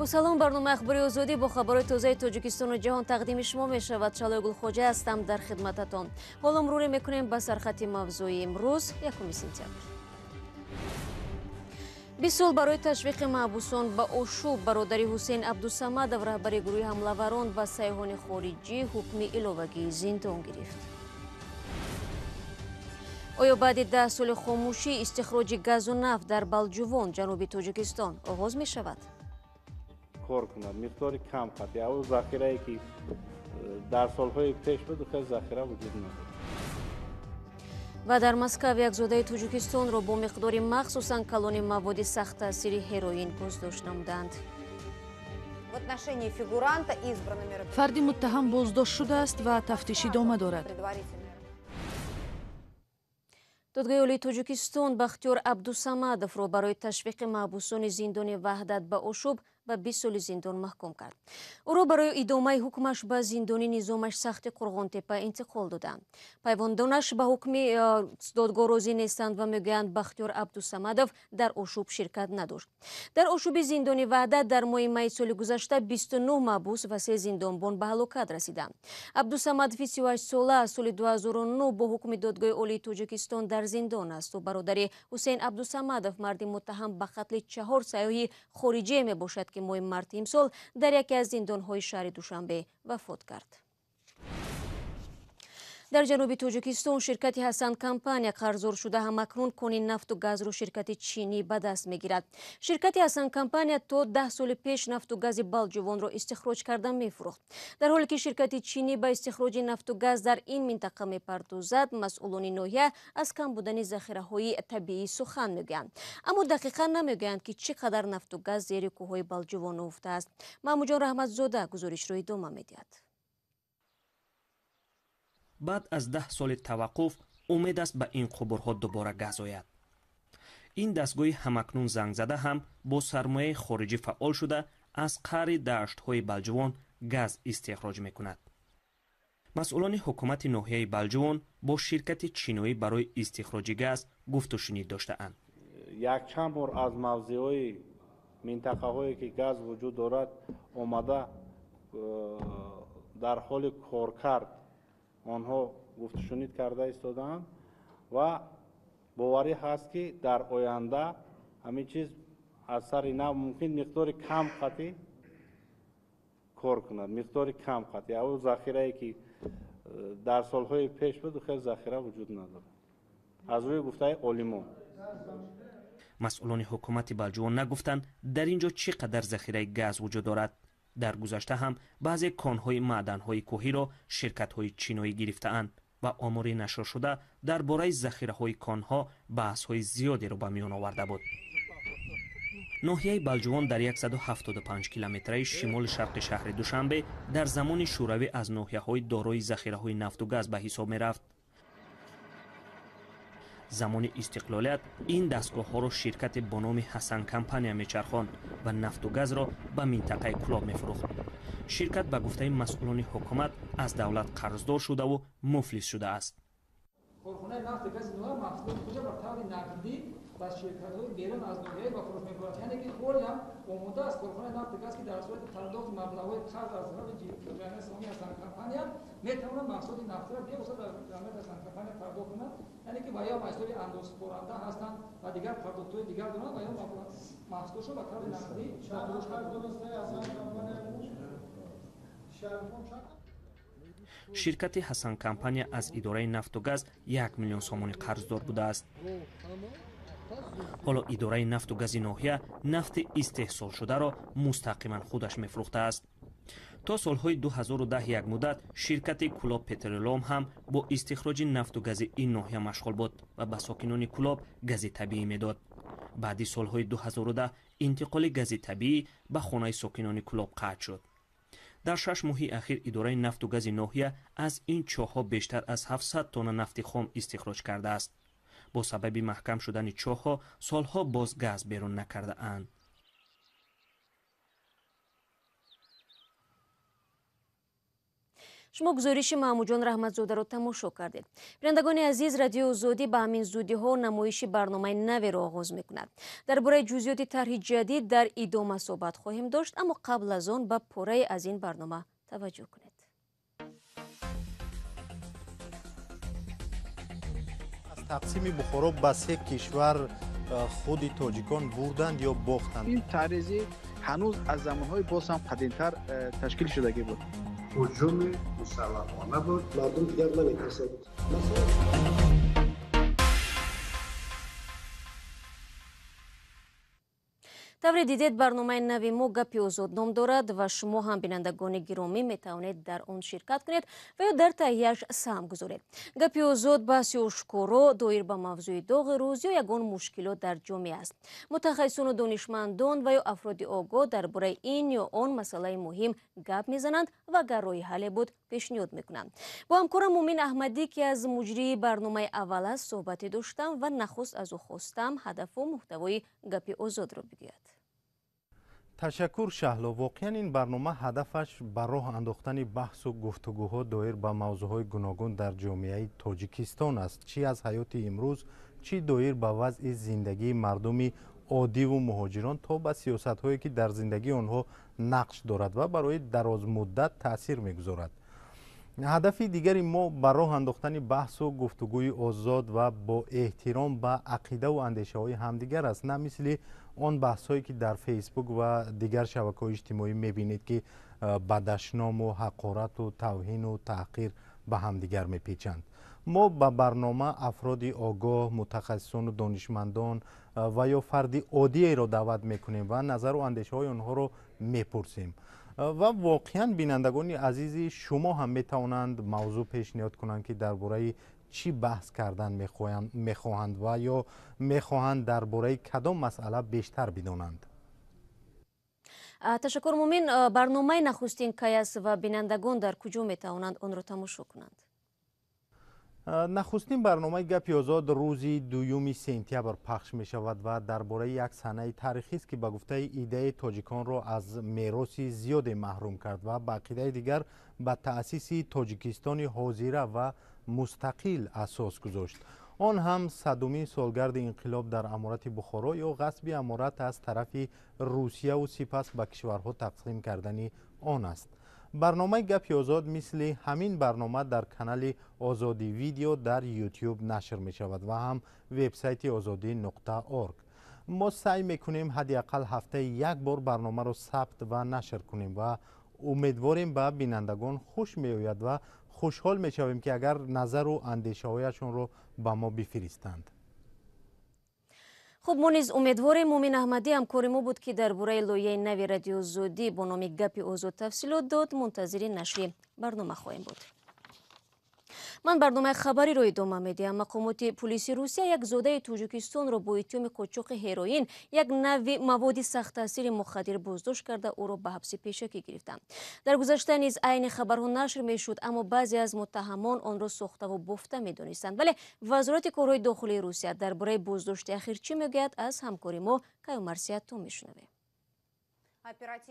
با سلام، برنامه اخباری آزادی با خبرهای تازه تاجیکستان و جهان تقدیم شما می شود. شالای گلخوجه هستم در خدمتتان. حالا مرور میکنیم به سرخط موضوعی امروز 1 سپتامبر. 20 سال برای تشویق محبوسان به اشوب، برادری حسین عبدالصمدов رهبری گروه حمله‌آوران و سیاحان خارجی حکم الовагии زندان گرفت. آیا بعد 10 سال خاموشی استخراج گاز و نفت در بلجوان جنوب تاجیکستان آغاز می شود؟ کار کند مقداری کم قطعی او ذخیره‌ای که در سالهای پیش بود خیلی ذخیره وجود نداشت. و در مسکو یک زاده تاجیکستان را با مقداری مخصوصاً کلان مواد سخت تاثیر ҳероин بازداشت نمودند. фарди муттаҳам боздошт шудааст ва тафтиш идома дорад. دادگاه عالی تاجیکستان بختیار عبدالصمدовро برای تشویق محبوسان زندان وحدت به اشوب به 20 سال زندان محکوم کرد. او را برای ادامه حکمش به زندان نظامش سخت قرغانتپه انتقال دادند. پیوندانش به حکم دادگاه راضی نیستند و میگویند بختیار عبدالصمدов در اشوب شرکت نداشت. در اشوب زندان وحدت در ماه می سال گذشته 29 محبوس و 3 زندانبان به هلاکت رسیدند. عبدالصمدov 38 ساله از سال 2009 با حکم دادگاه عالی تاجیکستان در زندان است و برادر حسین عبدالصمدov مرد متهم به قتل 4 سیاح خارجی می باشد که ماه مارت امسال در یکی از زندان‌های شهر دوشنبه وفات کرد. در جنوب تاجیکستان شرکت حسن کمپانی قرضدار شده همکنون کان نفت و گاز را شرکت چینی به دست میگیرد. شرکت حسن کمپانی تا 10 سال پیش نفت و گاز بلجوان را استخراج کرده میفروخت. در حالی که شرکت چینی به استخراج نفت و گاز در این منطقه میپردازد، مسئولان ناحیه از کم بودن ذخیره‌های طبیعی سخن میگویند، اما دقیقا نمیگویند که چقدر نفت و گاز زیر کوههای بلجوان افته است. محمود رحمتزاده گزارش را ادامه میدهد. بعد از 10 سال توقف امید است به این قبرها دوباره گاز آید. این دستگاه همکنون زنگ زده هم با سرمایه خارجی فعال شده از قعر دشت‌های بلجوان گاز استخراج میکند. مسئولان حکومت ناحیه بلجوان با شرکت چینی برای استخراج گاز گفت و شنید داشته‌اند. یک چند بار از موضع‌های منطقه‌هایی که گاز وجود دارد آمده در حال کارکرد آنها گفت شنید کرده ایستادند و باوری هست که در آینده همین چیز از سر اینا ممکن مقدار کم قطعی کار کند، مقدار کم قطعی او ذخیره‌ای که در سالهای پیش بود خیلی ذخیره وجود ندارد از روی گفته عالمان. مسئولان حکومت بلجوان نگفتند در اینجا چقدر ذخیره گاز وجود دارد. در گذشته هم بعضی کانهای معدن‌های کوهی را شرکت‌های چینی گرفته‌اند و آمار نشر شده درباره ذخیره‌های کانها بحث‌های زیادی را به میان آورده بود. ناحیه بلجوان در 175 کیلومتری شمال شرق شهر دوشنبه در زمان شوروی از ناحیه‌های دارای ذخیره‌های نفت و گاز به حساب می‌رفت. زمان استقلالیت این دستگاه‌ها را شرکت با نام حسن کمپانی میچرخاند و نفت و گاز را به منطقه کلاب میفروخت. شرکت به گفته مسئولان حکومت از دولت قرضدار شده و مفلس شده است. کارخانه نفت گاز نو محصولات کجا بر طور نقدی با شرکت‌های بیرون از ناحیه با فروش می‌کنند، یعنی که کلی هم آماده است کارخانه نفت گاز که در صورت پرداخت مبلغ‌های قرض از طرف جامعه اسلامی حسن کمپانی می‌تواند محصول نفت را بیاورد در جامعه حسن کمپانی پرداخت کند، یعنی که باید محصول اندازه‌کننده هستند و دیگر پرداخت‌های دیگر دارند و یا محصولشو با طور نقدی فروش شرکت حسن کمپانی از اداره نفت و گاز 1 میلیون سومانی قرضدار بوده است. حالا اداره نفت و گاز ناحیه نفت استحصال شده را مستقیما خودش میفروخته است. تا سالهای 2010 یک مدت شرکت کلاب پترولوم هم با استخراج نفت و گاز این ناحیه مشغول بود و به ساکنان کلاب گاز طبیعی میداد. بعد سالهای 2010 انتقال گاز طبیعی به خانه ساکنان کلاب قطع شد. در 6 ماه اخیر اداره نفت و گاز ناحیه از این چاه‌ها بیشتر از 700 تن نفت خام استخراج کرده است. با سبب محکم شدن چاه‌ها سالها باز گاز بیرون نکرده اند. شما گزارش محمودجان رحمتزاده را تماشا کردید. بینندگان عزیز، رادیو آزادی به همین زودی ها نمایش برنامه نوی را آغاز میکند. درباره جزئیات طرح جدید در ادامه صحبت خواهیم داشت، اما قبل از آن به پاره از این برنامه توجه کنید. از تقسیم بخارا به 3 کشور خود تاجیکان بردند یا باختند. این تعرضی هنوز از زمانهای باز هم قدیمتر تشکیل شدگی بود. هجوم مسلحانه بود. مردم دیگر نمی‌ترسند. тавре дидед барномаи нави мо гапи озод ном дорад ва шумо ҳам бинандагони гиромӣ метавонед дар он ширкат кунед ва ё дар таҳияш саҳм гузоред. Гапи озод баҳси ошкоро доир ба мавзӯи доғи рӯз ё ягон мушкилот дар ҷомеа аст. мутахассисону донишмандон ва ё афроди огоҳ дар бораи ин ё он масъалаи муҳим гап мезананд ва агар роҳи ҳалле буд пешниҳод мекунанд. бо ҳамкорам муъмин аҳмадӣ ки аз муҷрии барномаи аввал аст суҳбате доштам ва нахуст аз ӯ хостам ҳадафу муҳтавои гапи озодро бигӯяд. تشکر شهلا. واقعا این برنامه هدفش به راه انداختن بحث و گفتگوها دایر به موضوعهای گوناگون در جامعه تاجیکستان است، چی از حیات امروز، چی دایر به وضع زندگی مردم عادی و مهاجران تا به سیاست‌هایی که در زندگی آنها نقش دارد و برای دراز مدت تاثیر می‌گذارد. هدف دیگری ما به راه انداختن بحث و گفتگوی آزاد و با احترام به عقیده و اندیشه‌های همدیگر است، نه مثل آن بحث‌هایی که در فیسبوک و دیگر شبکه‌های اجتماعی می‌بینید که بدشنام و حقارت و توهین و تحقیر به همدیگر می‌پیچند. ما به برنامه افرادی آگاه، متخصصان و دانشمندان و یا فردی عادی را دعوت می‌کنیم و نظر و اندیشه‌های آنها را می‌پرسیم. و واقعا بینندگان عزیز شما هم میتوانند موضوع پیشنهاد کنند که درباره چی بحث کردن میخواهند و یا میخواهند درباره کدام مسئله بیشتر بدانند. تشکر مومن. برنامه نخستین کی است و بینندگان در کجا میتوانند آن را تماشا کنند؟ نخستین برنامه گپی آزاد روزی 2 سентябр پخش می شود و درباره یک صحنه تاریخی است که به گفته ایده تاجیکان را از میراث زیاد محروم کرد و به عقیده دیگر به تأسیس تاجیکستان حاضره و مستقل اساس گذاشت. آن هم 100مین سالگرد انقلاب در امارت بخارا یا غصب امارت از طرف روسیه و سپس به کشورها تقسیم کردن آن است. برنامه گپی آزاد مثل همین برنامه در کانال آزادی ویدیو در یوتیوب نشر می شود و هم وبسایت azadi.org. ما سعی میکنیم حداقل هفته یک بار برنامه را ثبت و نشر کنیم و امیدواریم به بینندگان خوش می آید و خوشحال می شویم که اگر نظر و اندیشه هایشان را به ما بفرستند. خب ما نیز امیدواریم. مومن احمدی همکار ما بود که درباره لایحه نوی رادیو آزادی با نام گپی آزاد تفصیلات داد. منتظر نشر برنامه خواهیم بود. من برنامه خبری رو ادامه میدم. مقامات پلیس روسیه یک زاده تاجیکستان را با اتهام قاچاق ҳероин، یک نوع مواد سخت تاثیر مخدر بازداشت کرده او را به حبس پیشکی گرفتند. در گذشته نیز عین خبرها نشر میشد، اما بعضی از متهمان آن را ساخته و بافته میدانستند. ولی وزارت کارهای داخلی روسیه درباره بازداشت اخیر چی میگوید؟ از همکاری ما کیومرثیت تو میشنویم.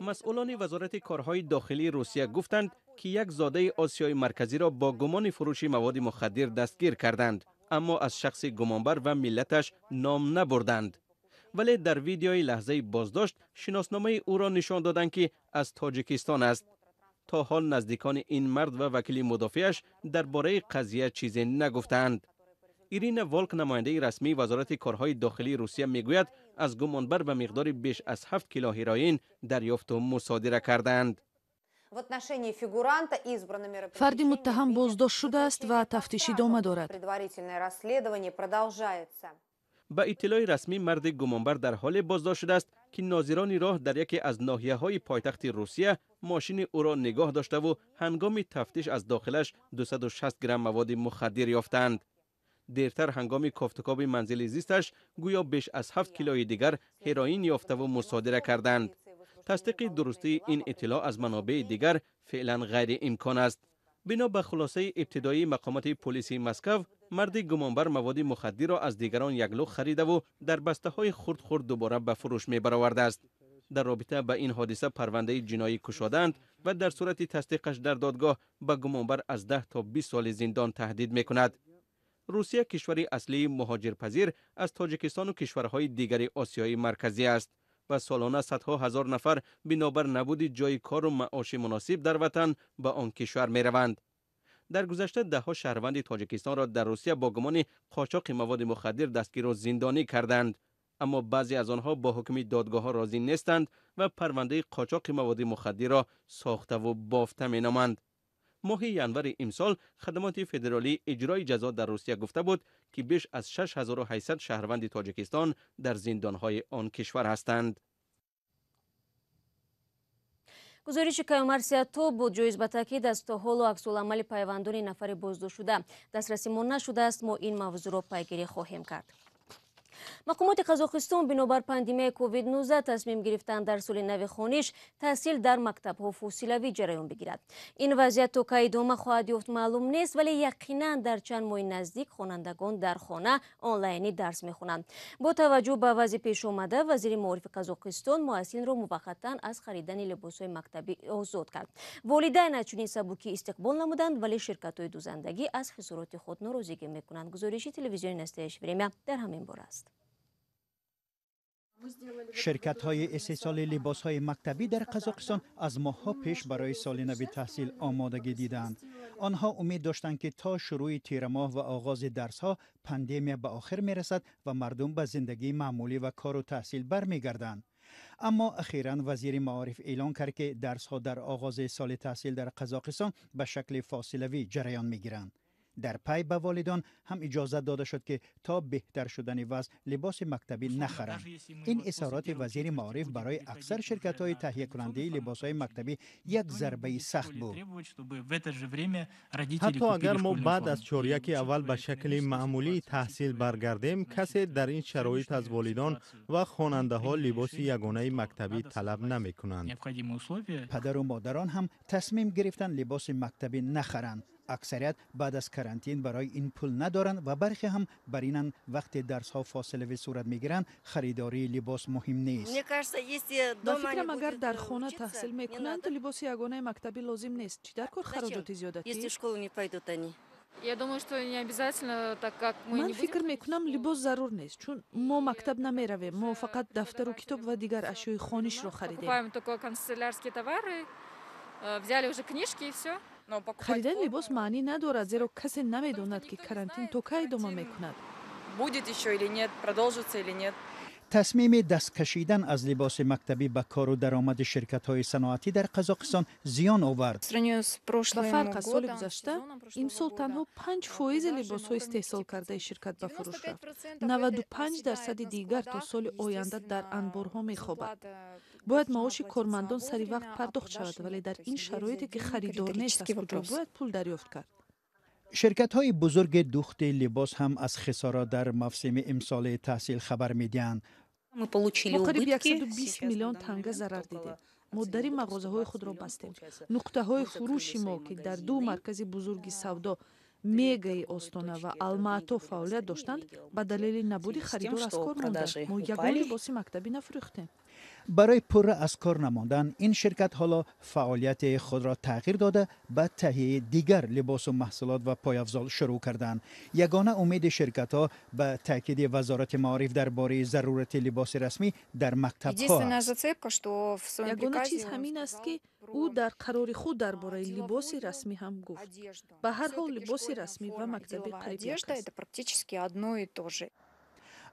مسئولان وزارت کارهای داخلی روسیه گفتند که یک زاده آسیای مرکزی را با گمان فروش مواد مخدر دستگیر کردند، اما از شخص گمانبر و ملتش نام نبردند. ولی در ویدیوی لحظه بازداشت شناسنامه او را نشان دادند که از تاجیکستان است. تا حال نزدیکان این مرد و وکیل مدافعش درباره قضیه چیزی نگفتند. ایرین والک نماینده رسمی وزارت کارهای داخلی روسیه میگوید از گمانبر به مقدار بیش از 7 کیلو هروئین دریافت و مصادره کردند. фарди муттаҳам боздошт шудааст ва тафтиш идома дорад. با اطلاع رسمی مرد گمانبر در حال بازداشت شده است که ناظران راه در یکی از ناحیه‌های پایتخت روسیه ماشین او را نگاه داشته و هنگام تفتیش از داخلش 260 گرم مواد مخدر یافتند. دیرتر هنگام کافتکاب منزل زیستش گویا بیش از 7 کیلوی دیگر هروئین یافته و مصادره کردند. تصدیق درستی این اطلاع از منابع دیگر فعلا غیر امکان است. بنا به خلاصه ابتدایی مقامات پلیس مسکو، مرد گمانبر مواد مخدر را از دیگران یک لوح خریده و در بسته های خرد دوباره به فروش می برآورده است. در رابطه با این حادثه پرونده جنایی کشادند و در صورت تصدیقش در دادگاه به گمانبر از 10 تا 20 سال زندان تهدید میکند. روسیه کشوری اصلی مهاجرپذیر از تاجیکستان و کشورهای دیگر آسیای مرکزی است و سالانه صدها هزار نفر بنابر نبود جای کار و معاش مناسب در وطن به آن کشور می روند. در گذشته دهها شهروند تاجیکستان را در روسیه با گمان قاچاق مواد مخدر دستگیر و زندانی کردند، اما بعضی از آنها با حکم دادگاه ها راضی نیستند و پرونده قاچاق مواد مخدر را ساخته و بافته می نامند. ماه ینور امسال خدمات فدرالی اجرای جزا در روسیه گفته بود که بیش از 6800 شهروند تاجیکستان در زندانهای آن کشور هستند. гузориши кайомарсиятто буд ҷоиз ба таъкид аз то ҳоло аксуламали пайвандони нафари боздоштшуда дастрасимон нашудааст. мо ин мавзӯъро пайгирӣ хоҳем кард. мақомоти қазоқистон бинобар пандемияи COVID-19 тасмим гирифтанд дар соли нави хониш таҳсил дар мактабҳо фосилавӣ ҷараён бигирад. ин вазъият то ка идома хоҳад ёфт маълум нест, вале яқинан дар чанд моҳи наздик хонандагон дар хона онлайнӣ дарс мехонанд. бо таваҷҷӯҳ ба вазъи пешомада, вазири маорифи қазоқистон муассилинро муваққатан аз харидани либосҳои мактабӣ озод кард. волидайн аз чунин сабукӣ истиқбол намуданд, вале ширкатҳои дузандагӣ аз хисороти худ норозигӣ мекунанд. гузориши телевизиони настоящее время дар ҳамин бора аст. شرکت‌های استحصال لباس‌های مکتبی در قزاقستان از ماه‌ها پیش برای سال نو تحصیل آمادگی دیدند. آنها امید داشتند که تا شروع تیر ماه و آغاز درس‌ها پاندمی به آخر می‌رسد و مردم به زندگی معمولی و کار و تحصیل برمیگردند. اما اخیراً وزیر معارف اعلان کرد که درس‌ها در آغاز سال تحصیل در قزاقستان به شکل فاصلوی جریان می‌گیرند. در پی به والدان هم اجازه داده شد که تا بهتر شدن وضع لباس مکتبی نخرند. این اظهارات وزیر معارف برای اکثر شرکت‌های تهیه کننده لباس‌های مکتبی یک ضربه سخت بود. حتی اگر ما بعد از چهاریک اول به شکل معمولی تحصیل برگردیم، کسی در این شرایط از والدان و خواننده‌ها لباس یگانه مکتبی طلب نمی‌کنند. پدر و مادران هم تصمیم گرفتن لباس مکتبی نخرند. اکثریت بعد از کرانتین برای این پول ندارند و برخی هم برینن وقتی درس ها فاصله صورت میگیرند خریداری لباس مهم نیست. با فکرم اگر در خانه تحصیل میکنند لباس یگانه مکتبی لازم نیست. چی در کار خراجات زیادتی؟ من فکر میکنم لباس ضرور نیست، چون ما مکتب نمیرویم. ما فقط دفتر و کتاب و دیگر اشیای خانش رو خریدیم. خریدن لباس معنی ندارد، زیرا کسی نمیداند که کرانتین تا کی ادامه میکند. تصمیم دست کشیدن از لباس مکتبی به کار و درآمد شرکت‌های صنعتی در قزاقستان زیان آورد. با فرق از سال گذشته، امسال تنها 5% لباس‌های استحصال کرده شرکت به فروش رفت. 95% دیگر تا سال آینده در انبارها می‌خوابد. باید معاش کارمندان سری وقت پرداخت شود، ولی در این شرایطی که خریدار نیست از کجا باید پول دریافت کرد؟ شرکت‌های بزرگ دوخت لباس هم از خسارات در موسم امسال تحصیل خبر می‌دهند. ما قریب 120 میلیون تنگه ضرر دیدیم. ما در این مغازه‌های خود را بستیم. نقطه‌های فروش ما که در دو مرکز بزرگ سودا میگای آستانه و الماتو فعالیت داشتند، به دلیل نبود خریدار از کار ماندند. ما یگان لباس مکتبی نفروختیم. برای پر از کار نماندن این شرکت حالا فعالیت خود را تغییر داده به تهیه دیگر لباس و محصولات و پایافزار شروع کردند. یگانه امید شرکت ها به تاکید وزارت معارف درباره ضرورت لباس رسمی در مکتب ها است. یگانه چیز همین است که او در قرار خود درباره لباس رسمی هم گفت. به هر حال لباس رسمی و مکتبی قریب یک است.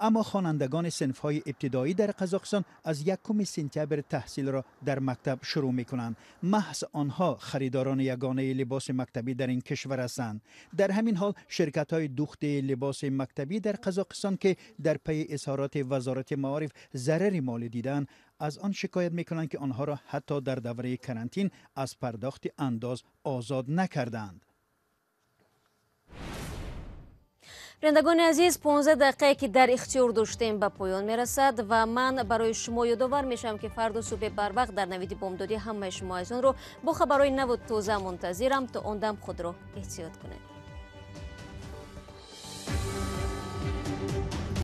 اما خوانندگان صنف‌های ابتدایی در قزاقستان از 1 سنتبر تحصیل را در مکتب شروع می‌کنند. محض آنها خریداران یگانه لباس مکتبی در این کشور هستند. در همین حال شرکت‌های دوخت لباس مکتبی در قزاقستان که در پی اظهارات وزارت معارف ضرر مالی دیدند، از آن شکایت می‌کنند که آنها را حتی در دوره کرانتین از پرداخت انداز آزاد نکردند. بینندگان عزیز، 15 دقیقه که در اختیار داشتیم به پایان میرسد و من برای شما یادآور میشم که فردا صبح بر وقت در نوید بامدادی همه شما عزیزان رو با خبرهای نو و تازه منتظرم. تا آن دم خود را احتیاط کنید.